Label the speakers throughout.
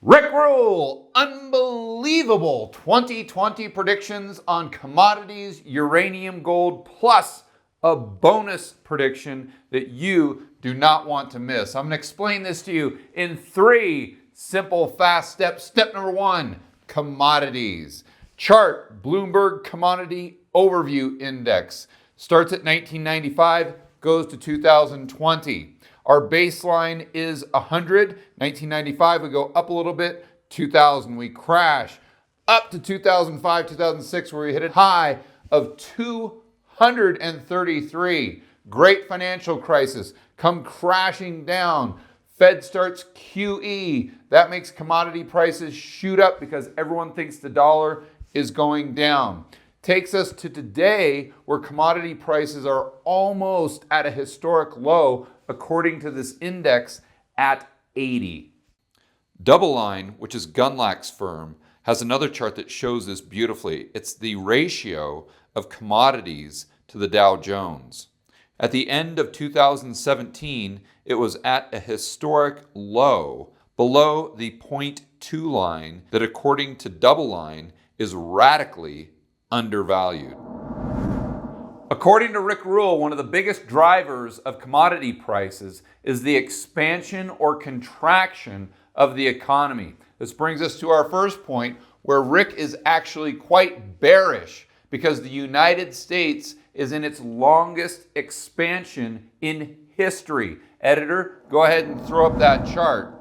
Speaker 1: Rick Rule, unbelievable 2020 predictions on commodities, uranium, gold, plus a bonus prediction that you do not want to miss. I'm going to explain this to you in 3 simple, fast steps. Step number 1, commodities. Chart, Bloomberg Commodity Overview Index. Starts at 1995, goes to 2020. Our baseline is 100. 1995, we go up a little bit. 2000, we crash. Up to 2005, 2006, where we hit a high of 233. Great financial crisis. Come crashing down. Fed starts QE. That makes commodity prices shoot up because everyone thinks the dollar is going down. Takes us to today, where commodity prices are almost at a historic low, according to this index, at 80. DoubleLine, which is Gunlack's firm, has another chart that shows this beautifully. It's the ratio of commodities to the Dow Jones. At the end of 2017, it was at a historic low, below the 0.2 line that, according to DoubleLine, is radically undervalued. According to Rick Rule, one of the biggest drivers of commodity prices is the expansion or contraction of the economy. This brings us to our first point, where Rick is actually quite bearish because the United States is in its longest expansion in history. Editor, go ahead and throw up that chart.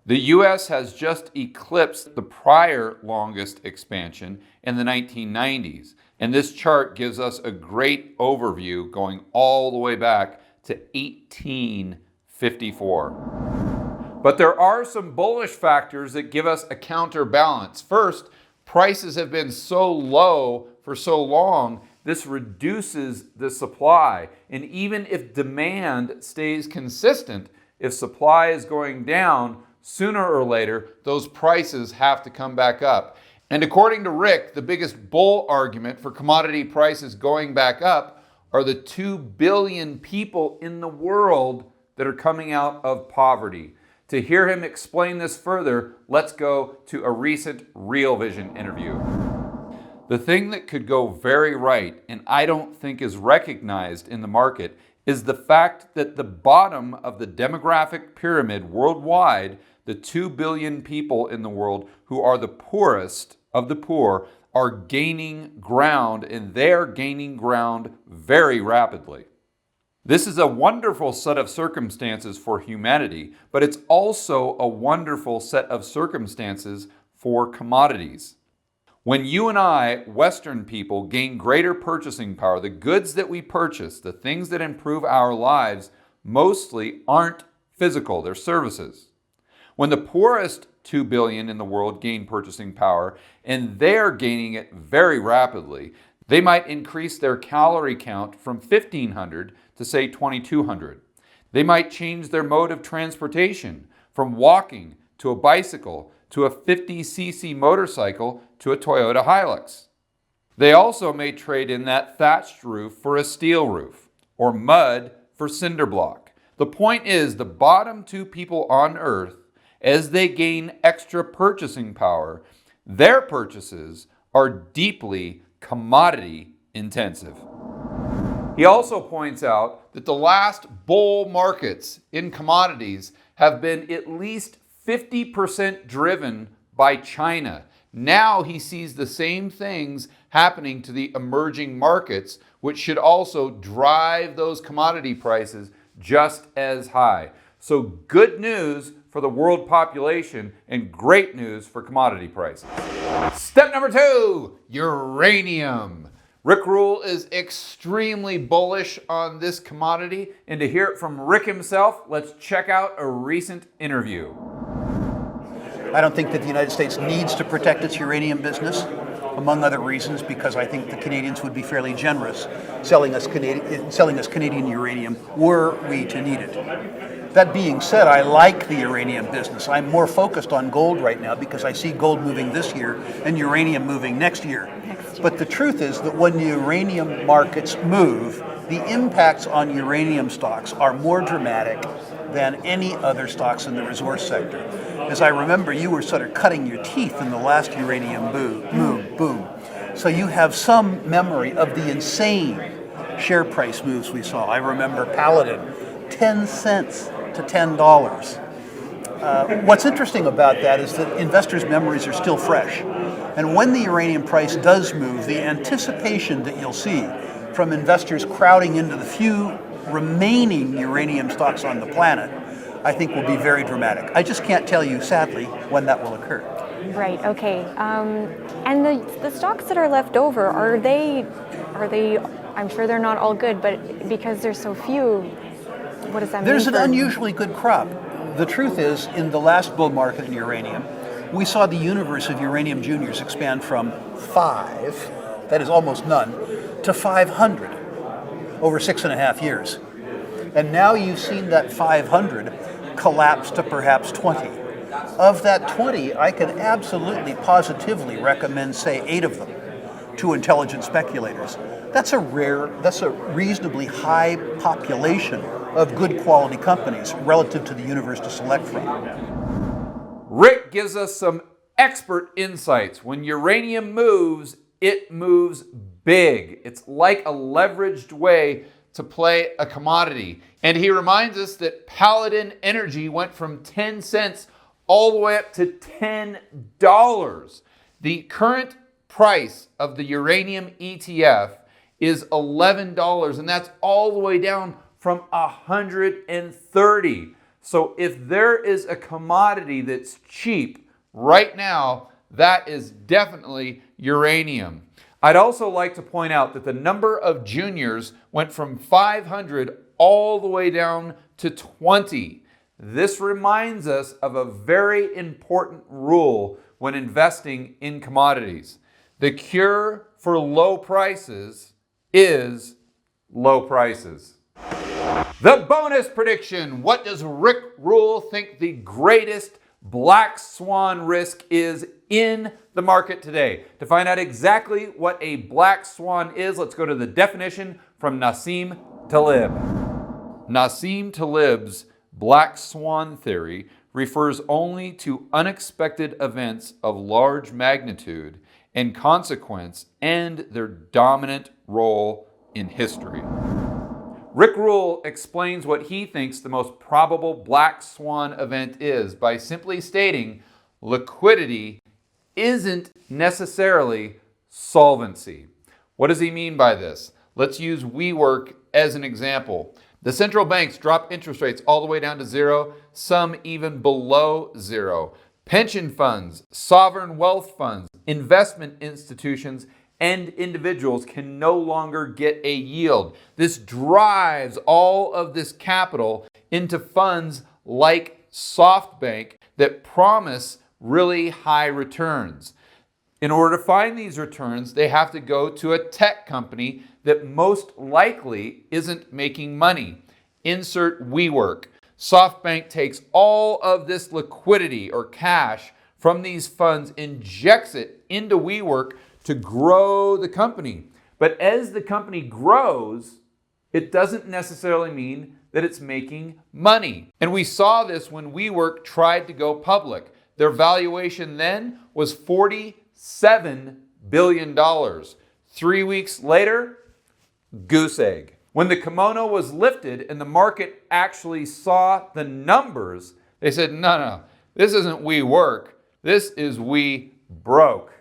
Speaker 1: The U.S. has just eclipsed the prior longest expansion in the 1990s. And this chart gives us a great overview going all the way back to 1854. But there are some bullish factors that give us a counterbalance. First, prices have been so low for so long, this reduces the supply. And even if demand stays consistent, if supply is going down, sooner or later, those prices have to come back up. And according to Rick, the biggest bull argument for commodity prices going back up are the 2 billion people in the world that are coming out of poverty. To hear him explain this further, let's go to a recent Real Vision interview. The thing that could go very right, and I don't think is recognized in the market, is the fact that the bottom of the demographic pyramid worldwide, the 2 billion people in the world who are the poorest of the poor, are gaining ground, and they're gaining ground very rapidly. This is a wonderful set of circumstances for humanity, but it's also a wonderful set of circumstances for commodities. When you and I, Western people, gain greater purchasing power, the goods that we purchase, the things that improve our lives, mostly aren't physical, they're services. When the poorest 2 billion in the world gain purchasing power, and they're gaining it very rapidly, they might increase their calorie count from 1,500 to say 2,200. They might change their mode of transportation from walking to a bicycle to a 50cc motorcycle to a Toyota Hilux. They also may trade in that thatched roof for a steel roof, or mud for cinder block. The point is, the bottom 2 people on earth, as they gain extra purchasing power, their purchases are deeply commodity intensive. He also points out that the last bull markets in commodities have been at least 50% driven by China. Now he sees the same things happening to the emerging markets, which should also drive those commodity prices just as high. So good news for the world population and great news for commodity prices. Step number 2, uranium. Rick Rule is extremely bullish on this commodity, and to hear it from Rick himself, let's check out a recent interview.
Speaker 2: I don't think that the United States needs to protect its uranium business, among other reasons, because I think the Canadians would be fairly generous selling us Canadian uranium were we to need it. That being said, I like the uranium business. I'm more focused on gold right now because I see gold moving this year and uranium moving next year. But the truth is that when the uranium markets move, the impacts on uranium stocks are more dramatic than any other stocks in the resource sector. As I remember, you were sort of cutting your teeth in the last uranium boom. So you have some memory of the insane share price moves we saw. I remember Paladin, 10 cents to $10. What's interesting about that is that investors' memories are still fresh. And when the uranium price does move, the anticipation that you'll see from investors crowding into the few remaining uranium stocks on the planet, I think will be very dramatic. I just can't tell you, sadly, when that will occur.
Speaker 3: Right, okay. And the stocks that are left over, are they, I'm sure they're not all good, but because there's so few, what does that mean?
Speaker 2: There's an unusually good crop. The truth is, in the last bull market in uranium, we saw the universe of uranium juniors expand from 5, that is almost none, to 500 over 6.5 years. And now you've seen that 500 collapse to perhaps 20. Of that 20, I can absolutely positively recommend, say, 8 of them to intelligent speculators. That's a reasonably high population of good quality companies relative to the universe to select from.
Speaker 1: Rick gives us some expert insights. When uranium moves, it moves big. It's like a leveraged way to play a commodity. And he reminds us that Paladin Energy went from 10 cents all the way up to $10. The current price of the uranium ETF is $11, and that's all the way down from 130. So if there is a commodity that's cheap right now, that is definitely uranium. I'd also like to point out that the number of juniors went from 500 all the way down to 20. This reminds us of a very important rule when investing in commodities. The cure for low prices is low prices. The bonus prediction. What does Rick Rule think the greatest black swan risk is in the market today? To find out exactly what a black swan is, let's go to the definition from Nassim Taleb. Nassim Taleb's black swan theory refers only to unexpected events of large magnitude and consequence and their dominant role in history. Rick Rule explains what he thinks the most probable black swan event is by simply stating liquidity isn't necessarily solvency. What does he mean by this? Let's use WeWork as an example. The central banks drop interest rates all the way down to 0, some even below 0. Pension funds, sovereign wealth funds, investment institutions, and individuals can no longer get a yield. This drives all of this capital into funds like SoftBank that promise really high returns. In order to find these returns, they have to go to a tech company that most likely isn't making money. Insert WeWork. SoftBank takes all of this liquidity or cash from these funds, injects it into WeWork to grow the company. But as the company grows, it doesn't necessarily mean that it's making money. And we saw this when WeWork tried to go public. Their valuation then was $47 billion. 3 weeks later, goose egg. When the kimono was lifted and the market actually saw the numbers, they said, no, this isn't WeWork, this is we broke.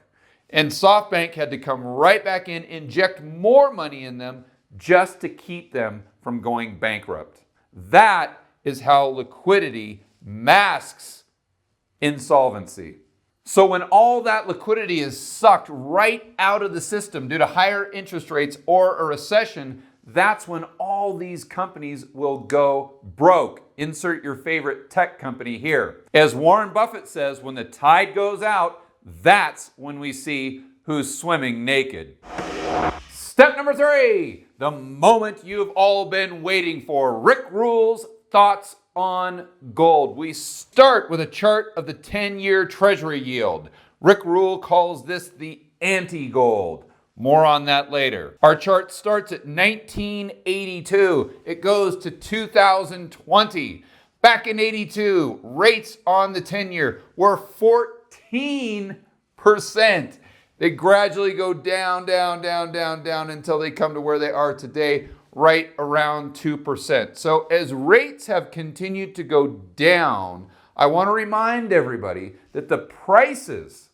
Speaker 1: And SoftBank had to come right back in, inject more money in them just to keep them from going bankrupt. That is how liquidity masks insolvency. So when all that liquidity is sucked right out of the system due to higher interest rates or a recession, that's when all these companies will go broke. Insert your favorite tech company here. As Warren Buffett says, when the tide goes out, that's when we see who's swimming naked. Step number 3, the moment you've all been waiting for. Rick Rule's thoughts on gold. We start with a chart of the 10-year treasury yield. Rick Rule calls this the anti-gold. More on that later. Our chart starts at 1982. It goes to 2020. Back in 82, rates on the 10-year were 14%. They gradually go down, down, down, down, down until they come to where they are today, right around 2%. So as rates have continued to go down, I want to remind everybody that the prices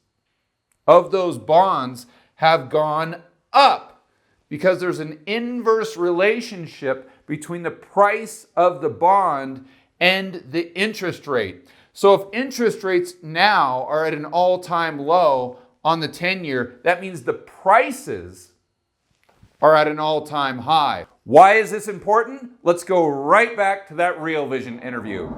Speaker 1: of those bonds have gone up because there's an inverse relationship between the price of the bond and the interest rate. So if interest rates now are at an all-time low on the 10-year, that means the prices are at an all-time high. Why is this important? Let's go right back to that Real Vision interview.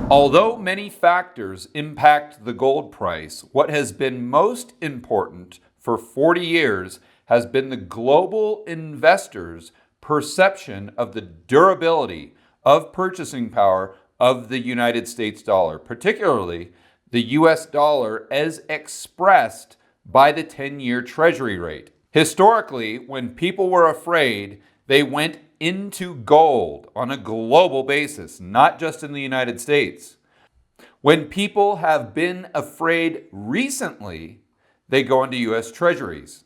Speaker 1: Although many factors impact the gold price, what has been most important for 40 years has been the global investors' perception of the durability of purchasing power of the United States dollar, particularly the US dollar as expressed by the 10-year treasury rate. Historically, when people were afraid, they went into gold on a global basis, not just in the United States. When people have been afraid recently, they go into US treasuries.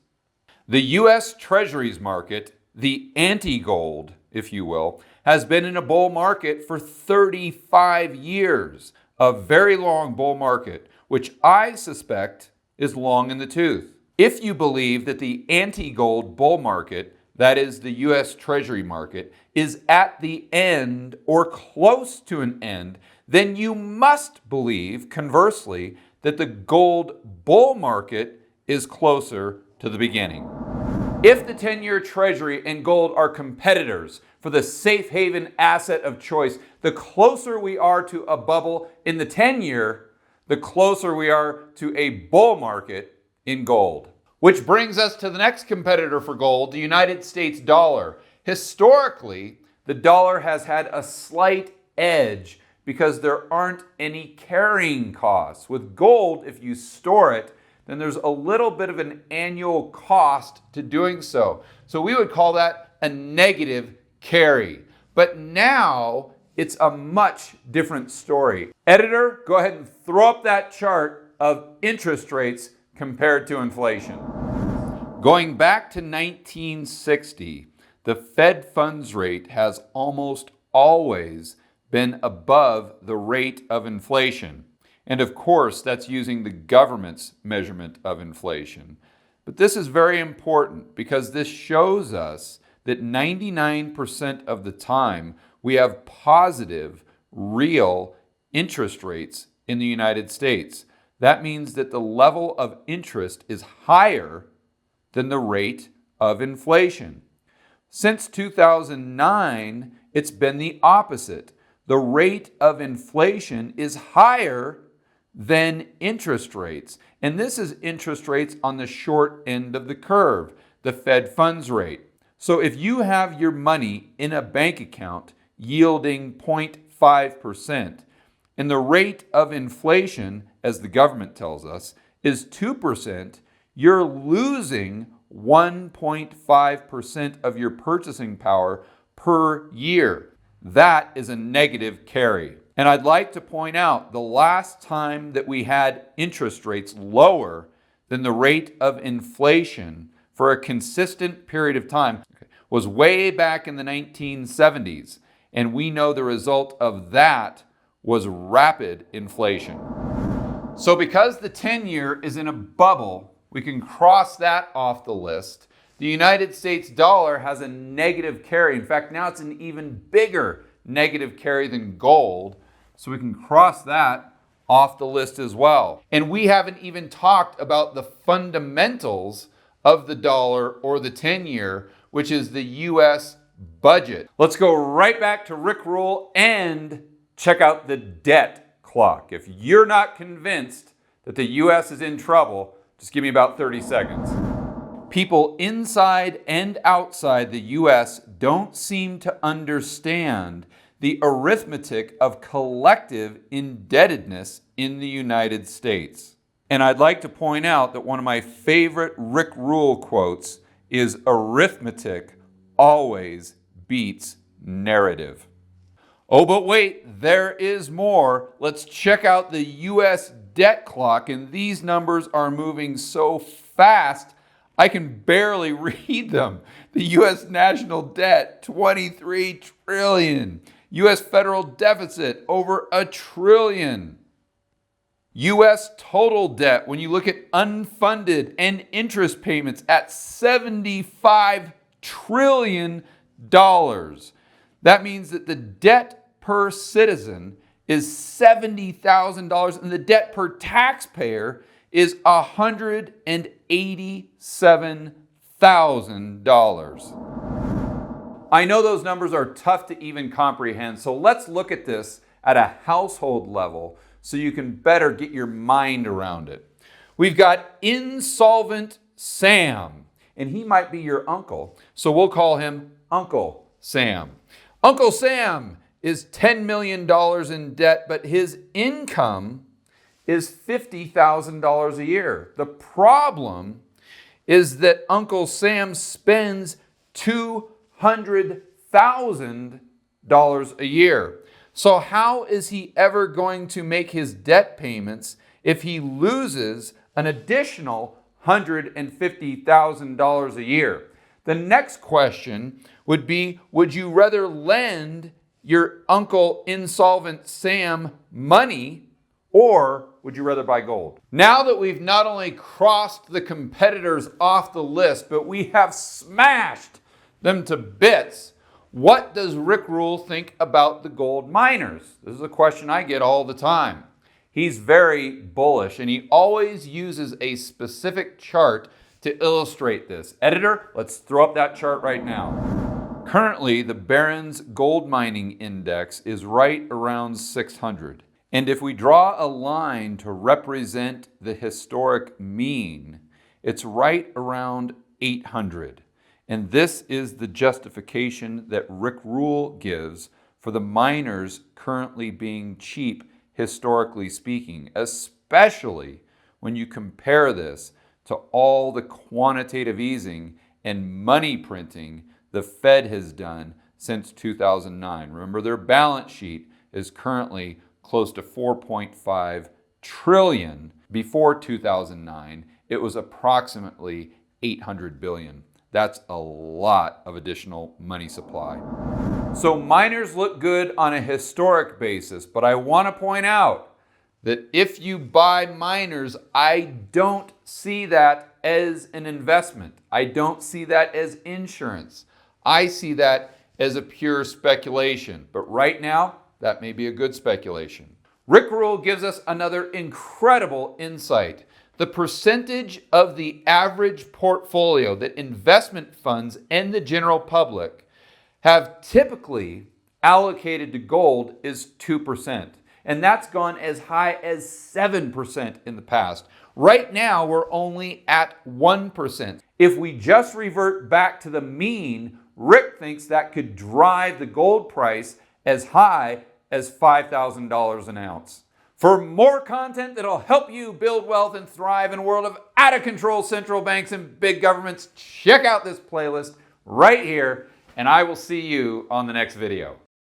Speaker 1: The US treasuries market, the anti-gold, if you will, has been in a bull market for 35 years, a very long bull market, which I suspect is long in the tooth. If you believe that the anti-gold bull market, that is the US Treasury market, is at the end or close to an end, then you must believe, conversely, that the gold bull market is closer to the beginning. If the 10-year Treasury and gold are competitors for the safe haven asset of choice, the closer we are to a bubble in the 10-year, the closer we are to a bull market in gold. Which brings us to the next competitor for gold, the United States dollar. Historically, the dollar has had a slight edge because there aren't any carrying costs. With gold, if you store it, then there's a little bit of an annual cost to doing so. So we would call that a negative carry. But now it's a much different story. Editor, go ahead and throw up that chart of interest rates compared to inflation. Going back to 1960, the Fed funds rate has almost always been above the rate of inflation. And of course, that's using the government's measurement of inflation. But this is very important because this shows us that 99% of the time we have positive, real interest rates in the United States. That means that the level of interest is higher than the rate of inflation. Since 2009, it's been the opposite. The rate of inflation is higher than interest rates. And this is interest rates on the short end of the curve, the Fed funds rate. So if you have your money in a bank account yielding 0.5%, and the rate of inflation, as the government tells us, is 2%, you're losing 1.5% of your purchasing power per year. That is a negative carry. And I'd like to point out the last time that we had interest rates lower than the rate of inflation for a consistent period of time was way back in the 1970s. And we know the result of that was rapid inflation. So because the 10-year is in a bubble, we can cross that off the list. The United States dollar has a negative carry. In fact, now it's an even bigger negative carry than gold. So we can cross that off the list as well. And we haven't even talked about the fundamentals of the dollar or the 10-year, which is the US budget. Let's go right back to Rick Rule and check out the debt clock. If you're not convinced that the US is in trouble, just give me about 30 seconds. People inside and outside the US don't seem to understand the arithmetic of collective indebtedness in the United States. And I'd like to point out that one of my favorite Rick Rule quotes is arithmetic always beats narrative. Oh, but wait, there is more. Let's check out the U.S. debt clock, and these numbers are moving so fast, I can barely read them. The U.S. national debt, 23 trillion. U.S. federal deficit, over $1 trillion. U.S. total debt, when you look at unfunded and interest payments, at $75 trillion. That means that the debt per citizen is $70,000 and the debt per taxpayer is $187,000. I know those numbers are tough to even comprehend, so let's look at this at a household level so you can better get your mind around it. We've got insolvent Sam, and he might be your uncle, so we'll call him Uncle Sam. Uncle Sam is $10 million in debt, but his income is $50,000 a year. The problem is that Uncle Sam spends $200,000 a year. So how is he ever going to make his debt payments if he loses an additional $150,000 a year? The next question would be, would you rather lend your Uncle Insolvent Sam money, or would you rather buy gold? Now that we've not only crossed the competitors off the list, but we have smashed them to bits, what does Rick Rule think about the gold miners? This is a question I get all the time. He's very bullish, and he always uses a specific chart to illustrate this. Editor, let's throw up that chart right now. Currently, the Barron's Gold Mining Index is right around 600. And if we draw a line to represent the historic mean, it's right around 800. And this is the justification that Rick Rule gives for the miners currently being cheap, historically speaking, especially when you compare this to all the quantitative easing and money printing the Fed has done since 2009. Remember, their balance sheet is currently close to 4.5 trillion. Before 2009, it was approximately 800 billion. That's a lot of additional money supply. So miners look good on a historic basis, but I want to point out that if you buy miners, I don't see that as an investment. I don't see that as insurance. I see that as a pure speculation. But right now, that may be a good speculation. Rick Rule gives us another incredible insight. The percentage of the average portfolio that investment funds and the general public have typically allocated to gold is 2%. And that's gone as high as 7% in the past. Right now, we're only at 1%. If we just revert back to the mean, Rick thinks that could drive the gold price as high as $5,000 an ounce. For more content that'll help you build wealth and thrive in a world of out-of-control central banks and big governments, check out this playlist right here, and I will see you on the next video.